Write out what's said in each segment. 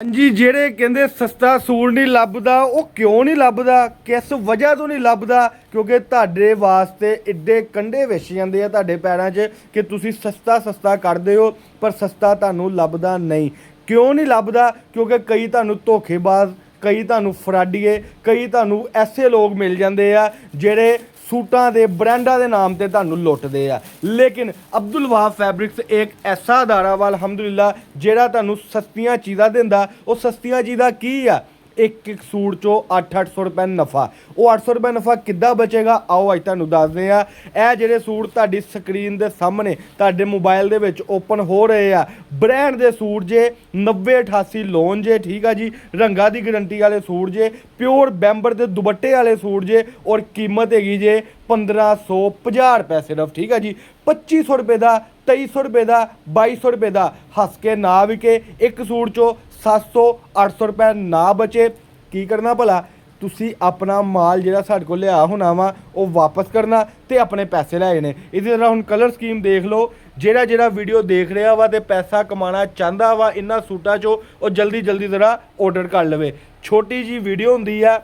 ਹਾਂਜੀ ਜਿਹੜੇ ਕਹਿੰਦੇ ਸਸਤਾ ਸੂਟ ਨਹੀਂ ਲੱਭਦਾ ਉਹ ਕਿਉਂ ਨਹੀਂ ਲੱਭਦਾ ਕਿਸ ਵਜ੍ਹਾ ਤੋਂ ਨਹੀਂ ਲੱਭਦਾ ਕਿਉਂਕਿ ਤੁਹਾਡੇ ਵਾਸਤੇ ਏਡੇ ਕੰਡੇ ਵਿਛ ਜਾਂਦੇ ਆ ਤੁਹਾਡੇ ਪੈਰਾਂ 'ਚ ਕਿ ਤੁਸੀਂ ਸਸਤਾ ਕਰਦੇ ਹੋ ਪਰ ਸਸਤਾ ਤੁਹਾਨੂੰ ਲੱਭਦਾ ਨਹੀਂ। ਕਿਉਂ ਨਹੀਂ ਲੱਭਦਾ? ਕਿਉਂਕਿ ਕਈ ਤੁਹਾਨੂੰ ਧੋਖੇਬਾਜ਼, ਕਈ ਤੁਹਾਨੂੰ ਫਰਾਡੀਏ, ਕਈ ਤੁਹਾਨੂੰ ਐਸੇ ਲੋਕ ਮਿਲ ਜਾਂਦੇ ਆ ਜਿਹੜੇ सूटा के ब्रांडा के नाम से तुहानू लुटते हैं। लेकिन अब्दुल वहाब फैब्रिक्स एक ऐसा अदारा वा अलहमदुलिल्लाह जिहड़ा तुहानू सस्तियां चीज़ां दिंदा। वो सस्तियां चीज़ां की आ? एक सूट चो 800 रुपए नफ़ा। वो 800 रुपए नफ़ा किद्दां बचेगा आओ अज तुहानू दसदे आ। ਇਹ ਜਿਹੜੇ सूट तुहाडी स्क्रीन के सामने तुहाडे मोबाइल दे विच ओपन हो रहे आ ब्रांड के सूट जे 9088 लोन जे, ठीक है जी, रंगा की गारंटी वाले सूट जे, प्योर बैम्बर के दुपट्टे वाले सूट जे और कीमत हैगी जे 1550 रुपए सिर्फ, ठीक है जी। 2500 रुपए का, 2300 रुपए का, 2200 रुपए का हस के ना विके एक सूट चो 700-800 रुपए ना बचे की करना भला? तुसी अपना माल जिहड़ा साडे कोल लिया होना वा वो वापस करना ते अपने पैसे लै जाने। इसी तरह हुण कलर स्कीम देख लो, जिहड़ा वीडियो देख रहा वा ते पैसा कमाना चाहता वा इन्हां सूटां चो वो जल्दी जरा ऑर्डर कर लवे। छोटी जी वीडियो हुंदी आ,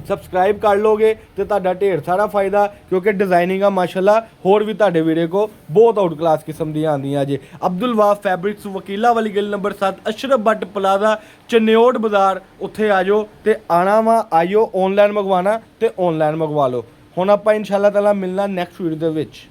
सबसक्राइब कर लोगे तो तुहाडा ढेर सारा फायदा क्योंकि डिजाइनिंग माशाल्लाह होर भी तुहाडे वीडियो को बहुत आउट क्लास किस्म दी आंदियां जे। अब्दुल वहाब फैब्रिक्स वकीला वाली गली नंबर 7 अशरफ भट्ट प्लाजा चन्योट बाजार उत्थे आ जाओ ते आना वा आइयो। ऑनलाइन मंगवाना तो ऑनलाइन मंगवा लो। हुण आपां इंशाअल्लाह ताला मिलना नैक्सट वीडियो दे विच।